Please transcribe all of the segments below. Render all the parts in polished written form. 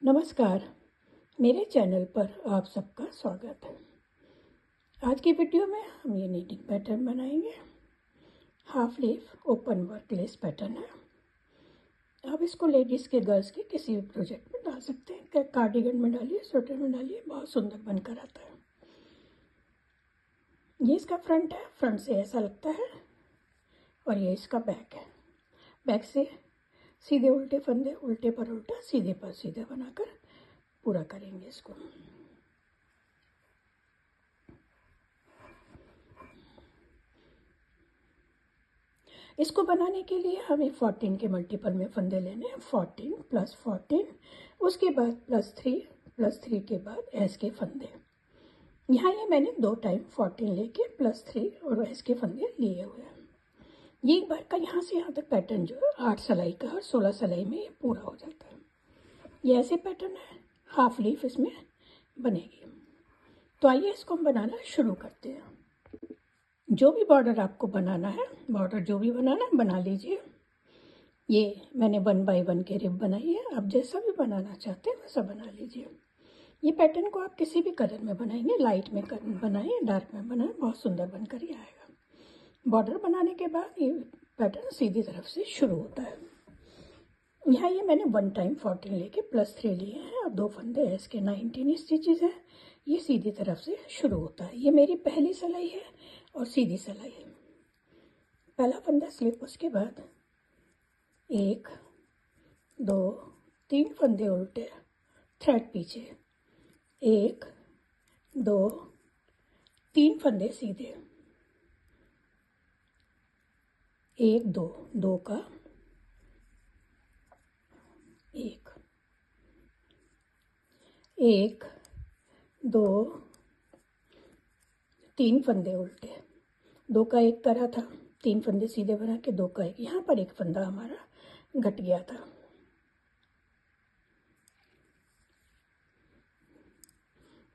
नमस्कार, मेरे चैनल पर आप सबका स्वागत है। आज की वीडियो में हम ये नीटिंग पैटर्न बनाएंगे। Half leaf open work less pattern है। आप इसको लेडीज़ के, गर्ल्स के किसी भी प्रोजेक्ट में डाल सकते हैं। कार्डिगन में डालिए, स्वेटर में डालिए, बहुत सुंदर बनकर आता है। ये इसका फ्रंट है, फ्रंट से ऐसा लगता है, और ये इसका बैक है। बैक से सीधे उल्टे फंदे, उल्टे पर उल्टा, सीधे पर सीधे बनाकर पूरा करेंगे इसको। इसको बनाने के लिए हमें 14 के मल्टीपल में फंदे लेने हैं। 14 + 14, उसके बाद +3 के बाद एस के फंदे। यहाँ ये मैंने 2 टाइम 14 लेके +3 और एस के फंदे लिए हुए हैं। ये एक बार का यहाँ से यहाँ तक पैटर्न जो है 8 सिलाई का और 16 सिलाई में ये पूरा हो जाता है। ये ऐसे पैटर्न है, हाफ लीफ इसमें बनेगी। तो आइए इसको हम बनाना शुरू करते हैं। जो भी बॉर्डर आपको बनाना है, बॉर्डर जो भी बनाना है बना लीजिए। ये मैंने 1 बाय 1 के रिब बनाई है। आप जैसा भी बनाना चाहते हैं वैसा बना लीजिए। ये पैटर्न को आप किसी भी कलर में बनाएंगे, लाइट में बनाएं, डार्क में बनाएं, बहुत सुंदर बनकर ही आएगा। बॉर्डर बनाने के बाद ये पैटर्न सीधी तरफ से शुरू होता है। यहाँ ये मैंने 1 टाइम 14 लेके +3 लिए हैं और 2 फंदे है इसके 19 स्टिचेस हैं। ये सीधी तरफ से शुरू होता है। ये मेरी पहली सिलाई है और सीधी सिलाई है। पहला फंदा स्लिप, उसके बाद 1 2 3 फंदे उल्टे, थ्रेड पीछे, 1 2 3 फंदे सीधे, 1 2 2 का 1 1 2 3 फंदे उल्टे, 2 का 1 करा था, 3 फंदे सीधे बना के 2 का 1। यहाँ पर एक फंदा हमारा घट गया था।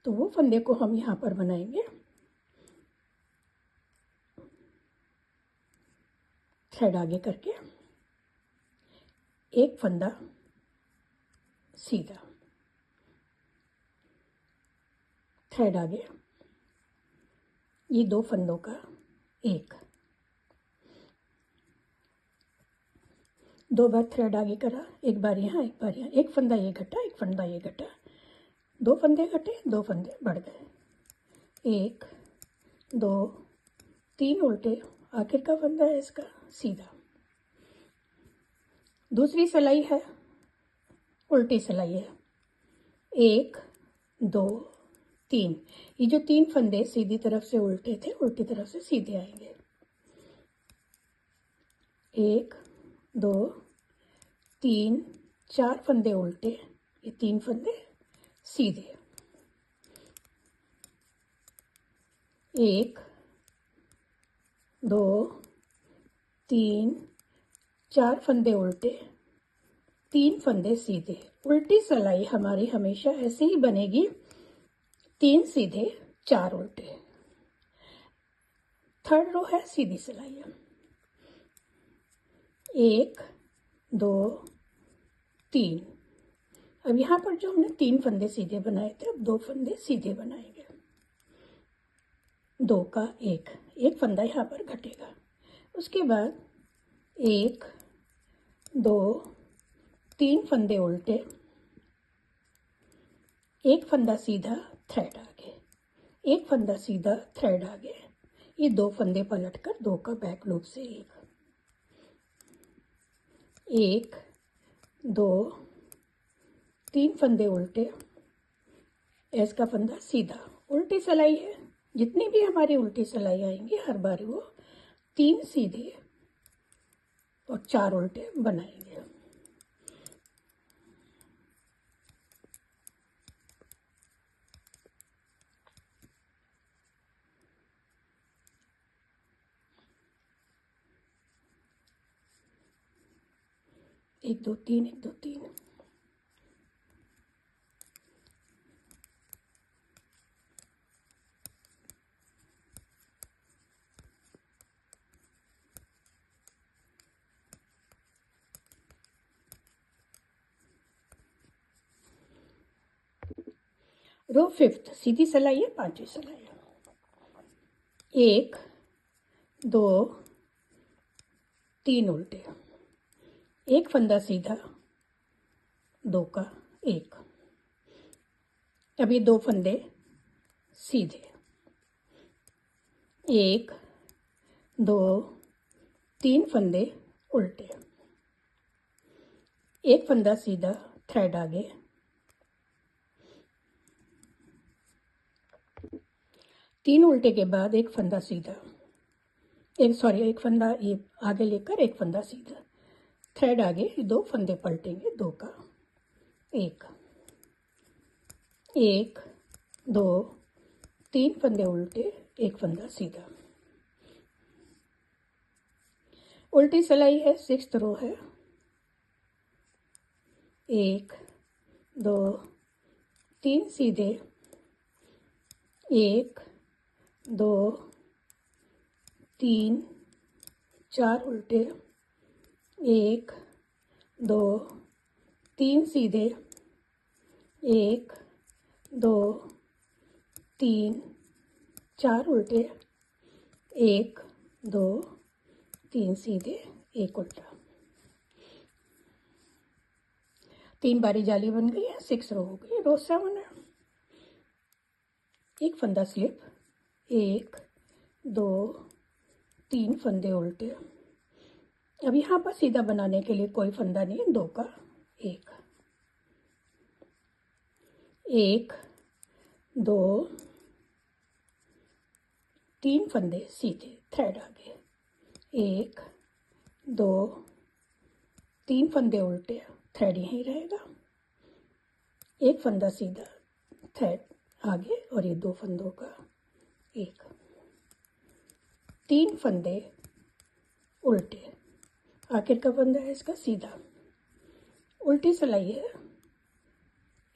तो वो फंदे को हम यहाँ पर बनाएंगे। थ्रेड आगे करके एक फंदा सीधा, थ्रेड आगे, ये 2 फंदों का 1, 2 बार थ्रेड आगे करा, एक बार यहाँ एक बार यहाँ, एक फंदा ये घटा, एक फंदा ये घटा, 2 फंदे घटे, 2 फंदे बढ़ गए, 1 2 3 उल्टे, आखिर का फंदा है इसका सीधा। दूसरी सिलाई है, उल्टी सिलाई है, 1 2 3। ये जो 3 फंदे सीधी तरफ से उल्टे थे, उल्टी तरफ से सीधे आएंगे। 1 2 3 4 फंदे उल्टे, ये 3 फंदे सीधे, 1 2 3 4 फंदे उल्टे, 3 फंदे सीधे। उल्टी सिलाई हमारी हमेशा ऐसे ही बनेगी, 3 सीधे 4 उल्टे। थर्ड रो है, सीधी सिलाई है, 1 2 3। अब यहाँ पर जो हमने 3 फंदे सीधे बनाए थे, अब 2 फंदे सीधे बनाएंगे। 2 का 1, एक फंदा यहाँ पर घटेगा। उसके बाद 1 2 3 फंदे उल्टे, एक फंदा सीधा, थ्रेड आगे, एक फंदा सीधा, थ्रेड आगे, ये 2 फंदे पलटकर 2 का बैक लूप से 1 2 3 फंदे उल्टे, एस का फंदा सीधा। उल्टी सिलाई है, जितनी भी हमारी उल्टी सिलाई आएंगी हर बार वो 3 सीधे और 4 उल्टे बनाएंगे। एक दो तीन, एक दो तीन, रो फिफ्थ, सीधी सिलाई है, 5वीं सिलाई है। 1 2 3 उल्टे, एक फंदा सीधा, 2 का 1। अब ये 2 फंदे सीधे, 1 2 3 फंदे उल्टे, एक फंदा सीधा, थ्रेड आगे, 3 उल्टे के बाद एक फंदा सीधा, एक फंदा ये आगे लेकर एक फंदा सीधा, थ्रेड आगे, 2 फंदे पलटेंगे, 2 का 1, 1 2 3 फंदे उल्टे, एक फंदा सीधा। उल्टी सिलाई है, 6th रो है। 1 2 3 सीधे, 1 2 3 4 उल्टे, 1 2 3 सीधे, 1 2 3 4 उल्टे, 1 2 3 सीधे, 1 उल्टा। 3 बारी जाली बन गई है, 6 रो हो गई। रो 7 है, एक फंदा स्लिप, 1 2 3 फंदे उल्टे। अब यहाँ पर सीधा बनाने के लिए कोई फंदा नहीं है, 2 का 1, 1 2 3 फंदे सीधे, थ्रेड आगे, 1 2 3 फंदे उल्टे, थ्रेड यहीं रहेगा, एक फंदा सीधा, थ्रेड आगे, और ये 2 फंदों का 1, 3 फंदे उल्टे, आखिर का फंदा है इसका सीधा। उल्टी सिलाई है,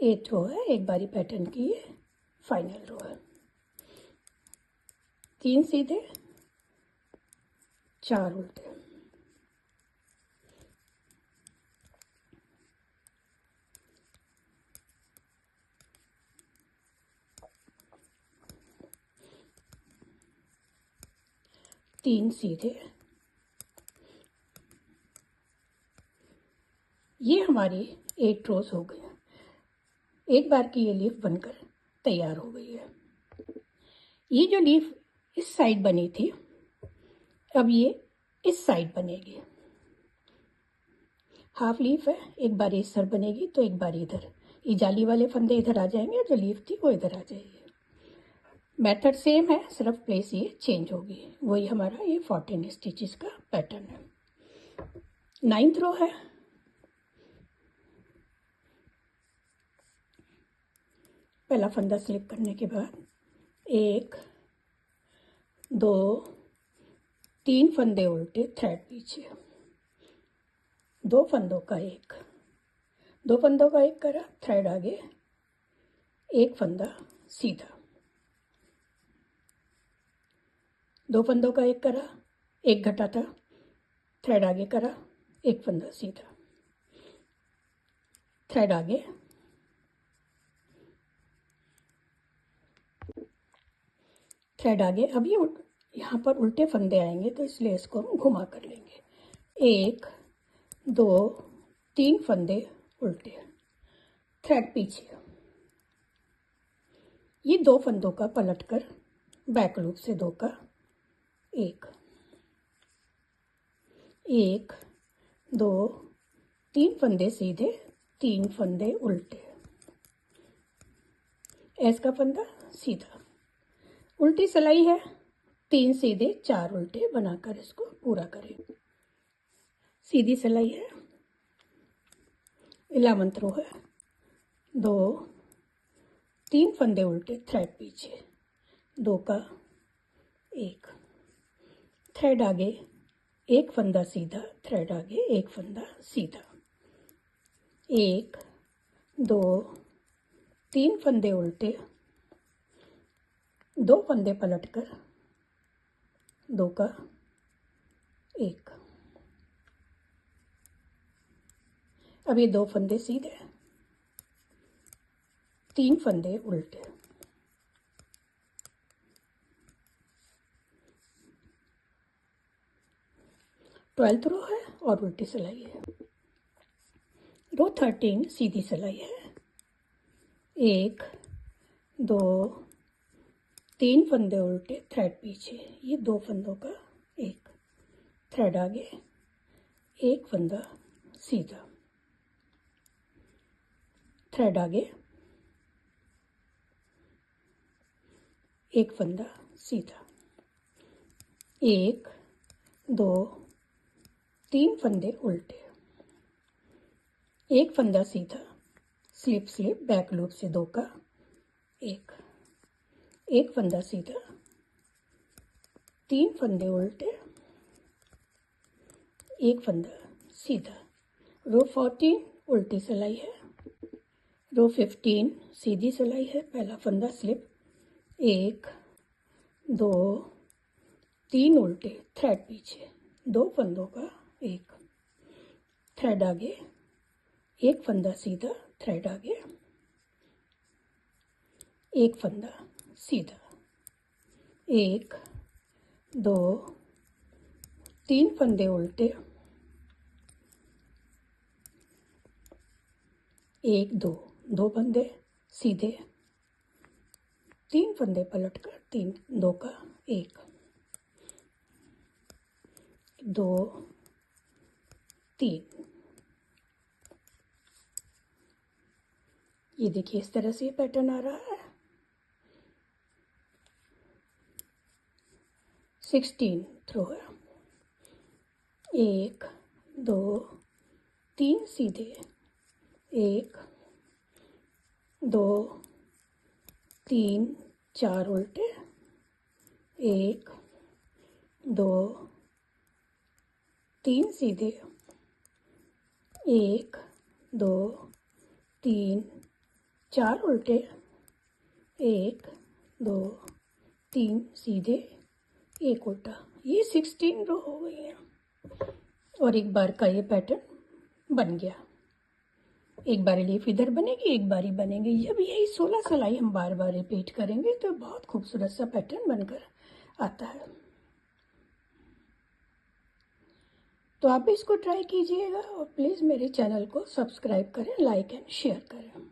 8 रो है, एक बारी पैटर्न की है, फाइनल रो है। 3 सीधे, 4 उल्टे, तीन सीधे। ये हमारी 8 रोज हो गई। एक बार की ये लीफ बनकर तैयार हो गई है। ये जो लीफ इस साइड बनी थी, अब ये इस साइड बनेगी। हाफ लीफ है, एक बार इस सर बनेगी तो एक बार इधर। ये जाली वाले फंदे इधर आ जाएंगे, जो लीफ थी वो इधर आ जाएगी। मेथड सेम है, सिर्फ प्लेस ये चेंज होगी। वही हमारा ये 14 स्टिचेस का पैटर्न है। 9th रो है। पहला फंदा स्लिप करने के बाद 1 2 3 फंदे उल्टे, थ्रेड पीछे, 2 फंदों का 1, 2 फंदों का 1 करा, थ्रेड आगे, एक फंदा सीधा, 2 फंदों का 1 करा, 1 घटा था, थ्रेड आगे करा, एक फंदा सीधा, थ्रेड आगे, थ्रेड आगे। अब ये यहाँ पर उल्टे फंदे आएंगे तो इसलिए इसको हम घुमा कर लेंगे। 1 2 3 फंदे उल्टे, थ्रेड पीछे, ये 2 फंदों का पलटकर बैक लूप से 2 का 1 1 2 3 फंदे सीधे, 3 फंदे उल्टे, एस का फंदा सीधा। उल्टी सिलाई है, 3 सीधे 4 उल्टे बनाकर इसको पूरा करें। सीधी सिलाई है, 11th रो है। 2 3 फंदे उल्टे, थ्रेड पीछे, 2 का 1, थ्रेड आगे, एक फंदा सीधा, थ्रेड आगे, एक फंदा सीधा, 1 2 3 फंदे उल्टे, 2 फंदे पलटकर, 2 का 1। अब ये 2 फंदे सीधे, 3 फंदे उल्टे, ट्वेल्थ रो है और उल्टी सिलाई है। रो 13 सीधी सिलाई है, 1 2 3 फंदे उल्टे, थ्रेड पीछे, ये 2 फंदों का एक थ्रेड आगे, एक फंदा सीधा, थ्रेड आगे, एक फंदा सीधा, 1 2 3 फंदे उल्टे, एक फंदा सीधा, स्लिप स्लिप बैक लूप से 2 का एक फंदा सीधा, 3 फंदे उल्टे, एक फंदा सीधा। रो 14 उल्टी सिलाई है, रो 15 सीधी सिलाई है, पहला फंदा स्लिप, 1 2 3 उल्टे, थ्रेड पीछे, 2 फंदों का एक थ्रेड आगे, एक फंदा सीधा, थ्रेड आगे, एक फंदा सीधा, 1 2 3 फंदे उल्टे, 1 2 2 फंदे सीधे, 3 फंदे पलटकर 3 2 का एक 2 3। ये देखिए इस तरह से पैटर्न आ रहा है। 16 थ्रो है, 1 2 3 सीधे, 1 2 3 4 उल्टे, 1 2 3 सीधे, 1 2 3 4 उल्टे, 1 2 3 सीधे, एक उल्टा। ये 16 रो हो गई है और एक बार का ये पैटर्न बन गया। एक बारी लीफ इधर बनेगी, एक बारी बनेगी। जब यही 16 सिलाई हम बार बार रिपीट करेंगे तो बहुत खूबसूरत सा पैटर्न बनकर आता है। तो आप इसको ट्राई कीजिएगा और प्लीज़ मेरे चैनल को सब्सक्राइब करें, लाइक एंड शेयर करें।